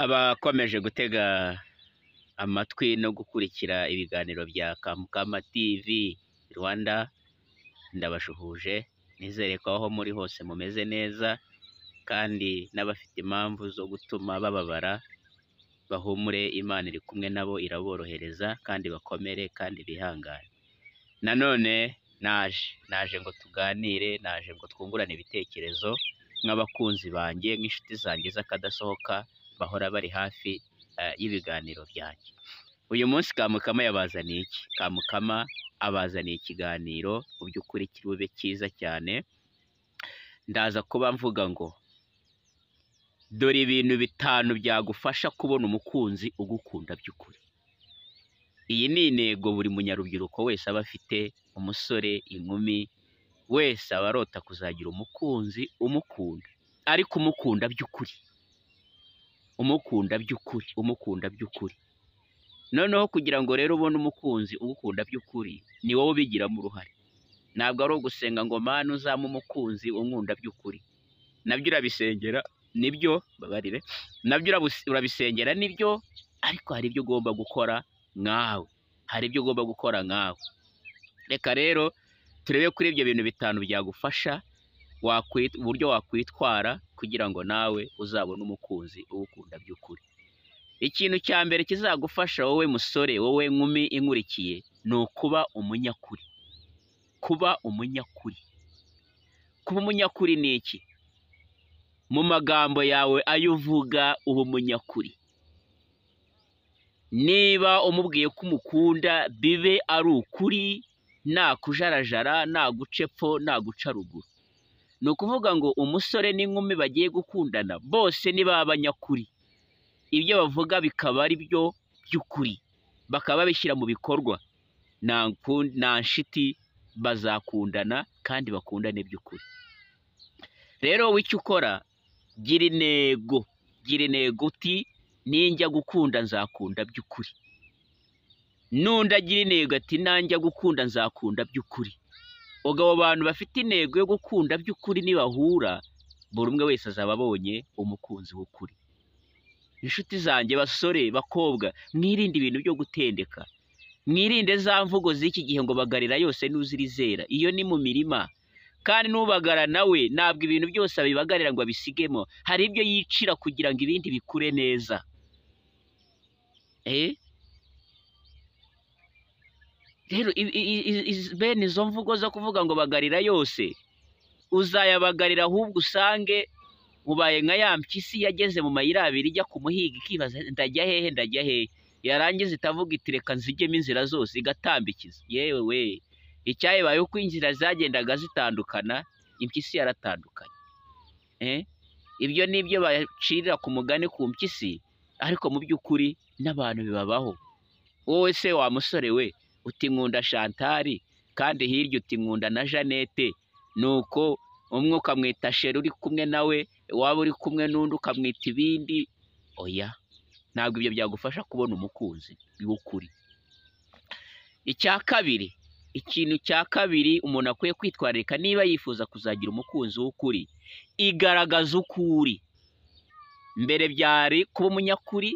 abakomeje gutega amatwi no gukurikira ibiganiro bya Kamukama TV Rwanda, ndabashuhuje. Nizere ko aho muri hose mumeze neza, kandi n'abafite impamvu zo gutuma bababara bahumure, Imana iri kumwe nabo, iraborohereza kandi bakomere kandi bihangane. Nanone naje ngo tuganire, naje ngo twungurane ibitekerezo nk'abakunzi banjye, nk'inshuti zanjye z'akadasohoka bahora bari hafi y'ibiganiro byanjye. Uyu munsi Kamukama yabazaniye iki? Kamukama abazaniye ikiganiro mu by'ukuri kiri bube cyiza cyane. Ndaza kuba mvuga ngo dore ibintu 5 byagufasha kubona umukunzi ugukunda by'ukuri. Iyi ni intego buri munyarubyiruko wese aba afite, umusore, inkumi wese aba arota kuzagira umukunzi umukunda, ariko umukunda by'ukuri, umukunda by'ukuri, umukunda by'ukuri. Noneho kugira ngo rero ubone umukunzi ugukunda by'ukuri, ni wowe ubigiramo uruhare. Ntabwo ari ugusenga ngo Mana uzampa umukunzi unkunda by'ukuri. Nabyo urabisengera, nibyo, babarire, nabyo urabisengera, nibyo, ariko hari ibyo ugomba gukora nkawe, hari ibyo ugomba gukora nkawe. Reka rero turebe kuri ibyo bintu 5 byagufasha uburyo wakwitwara kugira ngo nawe uzabone umukunzi ugukunda by'ukuri. Ikintu cya mbere kizagufasha wowe musore, wowe nkumi inkurikiye, ni ukuba umunyakuri. Kuba umunyakuri. Kuba umunyakuri ni iki? Mu magambo yawe ayo uvuga uba umunyakuri. Niba umubwiye ko umukunda, bibe ari ukuri, nta kujarajara, nta guca epfo, nta guca ruguru. Ni ukuvuga ngo umusore n'inkumi bagiye gukundana bose niba abanyakuri, ibyo bavuga bikaba ari byo by'ukuri, bakaba babishyira mu bikorwa, nta nshiti, bazakundana kandi bakundane by'ukuri. Rero wowe icyo ukora, gira intego, gira intego uti ninjya gukunda nzakunda by'ukuri. N'undi agira intego ati nanjya gukunda nzakunda by'ukuri. Ubwo abo bantu bafite intego yo gukunda by'ukuri nibahura, buri umwe wese azaba abonye umukunzi w'ukuri. Inshuti zanjye basore, bakobwa, mwirinde ibintu byo gutendeka. Mwirinde za mvugo z'iki gihe ngo bagarira yose nuzirizera. Iyo ni mu mirima. Kandi n'ubagara nawe ntabwo ibintu byose abibagarira ngo abisigemo. Hari ibyo yicira kugira ngo ibindi bikure neza. Rero bene izo mvugo zo kuvuga ngo bagarira yose, uzayabagarira ahubwo usange ubaye nka ya mpyisi yageze mu mayira abiri ijya kumuhiga, ikibaza ndajya hehe, ndajya hehe, yarangiza itavuga iti reka nzigemo inzira zose, igatambikiza. Yewe we, icyayibaye uko inzira zagendaga zitandukana, impyisi yaratandukanye. Ibyo ni ibyo bacirira ku mugani ku mpyisi, ariko mu by'ukuri n'abantu bibabaho. Wowe se wa musore we, uti nkunda Shantari, kandi hirya uti nkunda na Jeannette, nuko umwe ukamwita Sheri uri kumwe nawe, waba uri kumwe n'undi ukamwita ibindi. Oya, ntabwo ibyo byagufasha kubona umukunzi w'ukuri. Ikintu cya kabiri umuntu akwiye kwitwararika niba yifuza kuzagira umukunzi w'ukuri, igaragaza ukuri. Mbere byari kuba umunyakuri,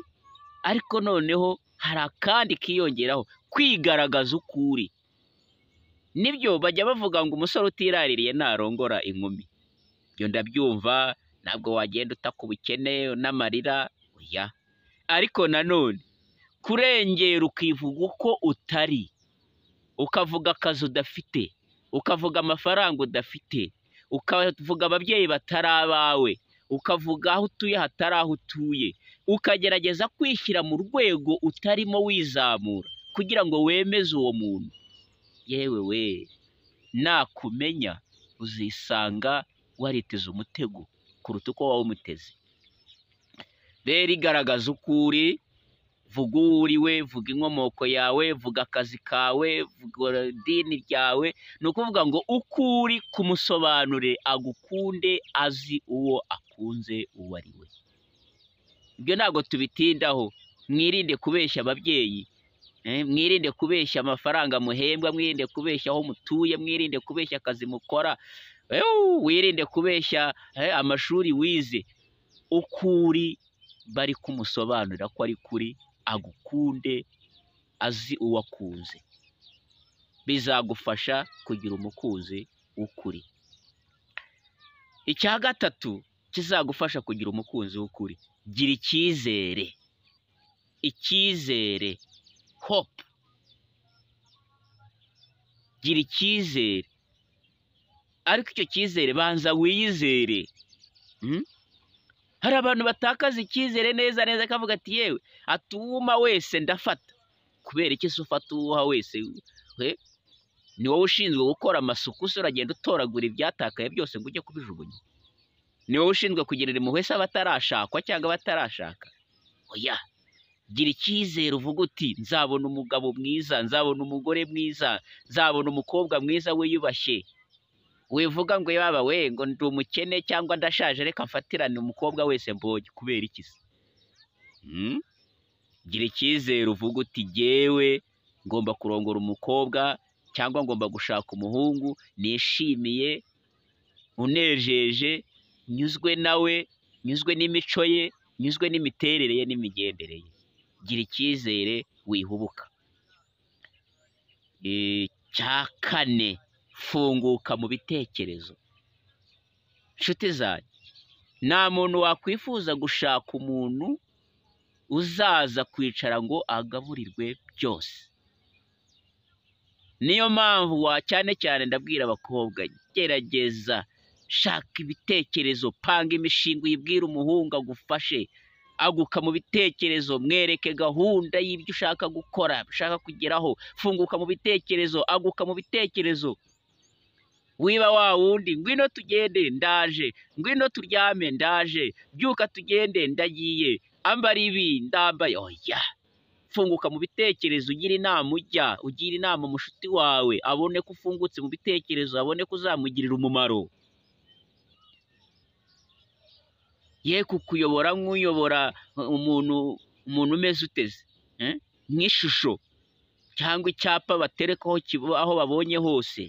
ariko noneho hari akandi kiyongeraho, kwigaragaza ukuri. Nibyo bajya bavuga ngo umusore utiraririye ntarongora inkumi. Ibyo ndabyumva, ntabwo wagenda utaka ubukene n'amarira, oya. Ariko nanone kurengera ukivuga uko utari, ukavuga akazi udafite, ukavuga amafaranga udafite, ukavuga ababyeyi batari abawe, ukavuga aho utuye hatari aho utuye, ukagerageza kwishyira mu rwego utarimo wizamura kugira ngo wemeze uwo muntu. Yewe we, nakumenya uzisanga wariteze umutego kuruta uko wowe umuteze. Rero igaragaza ukuri, vuga uwo uriwe, vuga inkomoko yawe, vuga akazi kawe, vuga idini ryawe. Ni ukuvuga ngo ukuri kumusobanure, agukunde azi uwo akunze uwo ari we. Ibyo ntabwo tubitindaho. Mwirinde kubeshya ababyeyi, mwirinde kubeshya amafaranga muhembwa, mwirinde kubeshya aho mutuye, mwirinde kubeshya akazi mukora, wirinde kubeshya amashuri wize. Ukuri bari kumusobanurira ko ari kuri, agukunde azi uwo akunze. Bizagufasha kugira umukunzi w'ukuri. Icya gatatu kizagufasha kugira umukunzi w'ukuri, gira icyizere. Icyizere, hope. Gira icyizere, ariko icyo cyizere banza wiyizere. Hari abantu batakaza icyizere neza neza, akavuga ati yewe atuwuma wese ndafata. Kubera iki se ufata uwuha wese? Ni wowe ushinzwe gukora amasuku, se uragenda utoragura ibyatakaye byose ngo ujye kubijugunya? Ni wowe ushinzwe kugirira impuhwe se abatarashakwa cyangwa abatarashaka? Oya, gira icyizere, uvuga uti nzabona umugabo mwiza, nzabona umugore mwiza, nzabona umukobwa mwiza wiyubashye. Wivuga ngo yaba we ngo ndi umukene cyangwa ndashaje, reka mfatirane umukobwa wese mbonye. Kubera iki se? Gira icyizere, uvuga uti jyewe ngomba kurongora umukobwa cyangwa ngomba gushaka umuhungu nishimiye, unejeje, nyuzwe nawe, nyuzwe n'imico ye, nyuzwe n'imiterere ye n'imigendere ye. Gira icyizere, wihubuka. Icya kane, funguka mu bitekerezo. Nshuti zanjye, nta muntu wakwifuza gushaka umuntu uzaza kwicara ngo agaburirwe byose. Niyo mpamvu cyane cyane ndabwira abakobwa, gerageza shaka ibitekerezo, panga imishinga uyibwira umuhungu agufashe. Aguka mu bitekerezo, mwereke gahunda y'ibyo ushaka gukora, ushaka kugeraho. Funguka mu bitekerezo, aguka mu bitekerezo. Wiba wa wundi, ngwino tugende ndaje, ngwino turyame ndaje, byuka tugende ndagiye, ambara ibi ndambaye. Oya, funguka mu bitekerezo, ugira inama ugira inama umushuti wawe, abone ko ufungutse mu bitekerezo, abone ko uzamugirira umumaro. Ye kukuyobora nk'uyobora umuntu umeze uteze nk'ishusho cyangwa icyapa baterekaho aho babonye hose.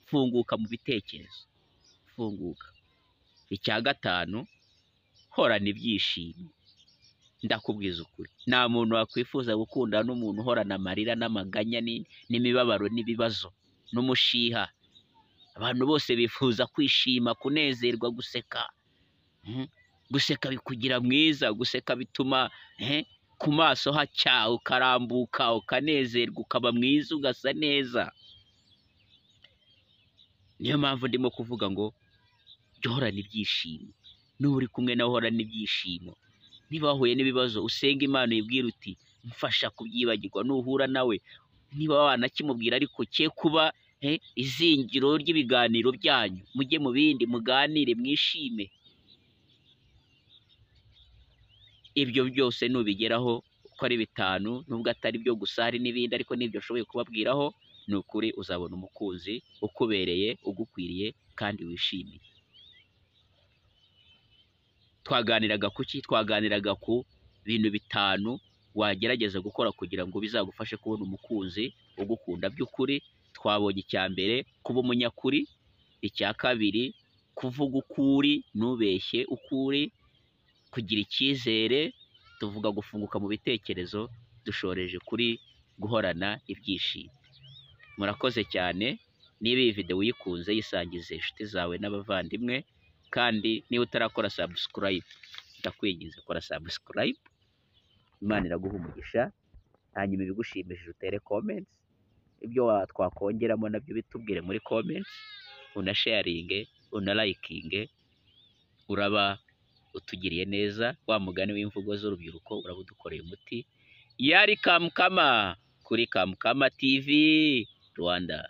Funguka mu bitekerezo, funguka. Icya gatanu, horana ibyishimo. Ndakubwiza ukuri, nta muntu wakwifuza gukundana n'umuntu uhorana amarira n'amaganya n'imibabaro n'ibibazo n'umushiha. Abantu bose bifuza kwishima, kunezerwa, guseka. Guseka bikugira mwiza, guseka bituma ku maso hacya, ukarambuka, ukanezerwa, ukaba mwiza, ugasa neza. Niyo mpamvu ndimo kuvuga ngo jya uhorana ibyishimo. Nuba uri kumwe nawe uhorana ibyishimo. Niba wahuye n'ibibazo, usenga Imana uyibwira uti mfasha kubyibagirwa. Nuhura nawe, niba wanakimubwira ariko cye kuba izingiro ry'ibiganiro byanyu, mujye mu bindi, muganire, mwishime. Ibyo byose nubigeraho uko ari bitanu, nubwo atari byo gusa, hari n'ibindi, ariko n'ibyo nshoboye kubabwiraho, ni ukuri uzabona umukunzi ukubereye, ugukwiriye kandi wishimiye. Twaganiraga ku ki? Twaganiraga ku bintu bitanu wagerageza gukora kugira ngo bizagufashe kubona umukunzi ugukunda by'ukuri. Twabonye icya mbere, kuba umunyakuri. Icya kabiri, kuvuga ukuri, ntubeshye ukuri. Kugira icyizere, tuvuga gufunguka mu bitekerezo. Dushoreje kuri guhorana ibyishimo. Murakoze cyane. Niba iyi video uyikunze, yisangize inshuti zawe n'abavandimwe, kandi niba utarakora subscribe, ndakwinginze kora subscribe. Imana iraguha umugisha. Hanyuma ibigushimishije utere comments, ibyo twakongeramo nabyo bitubwire muri comments, unasharinge, unalikinge. Uraba utugiriye neza. Wa mugani w'imvugo z'urubyiruko uraba udukoreye umuti. Yari Kamukama kuri Kamukama TV Rwanda.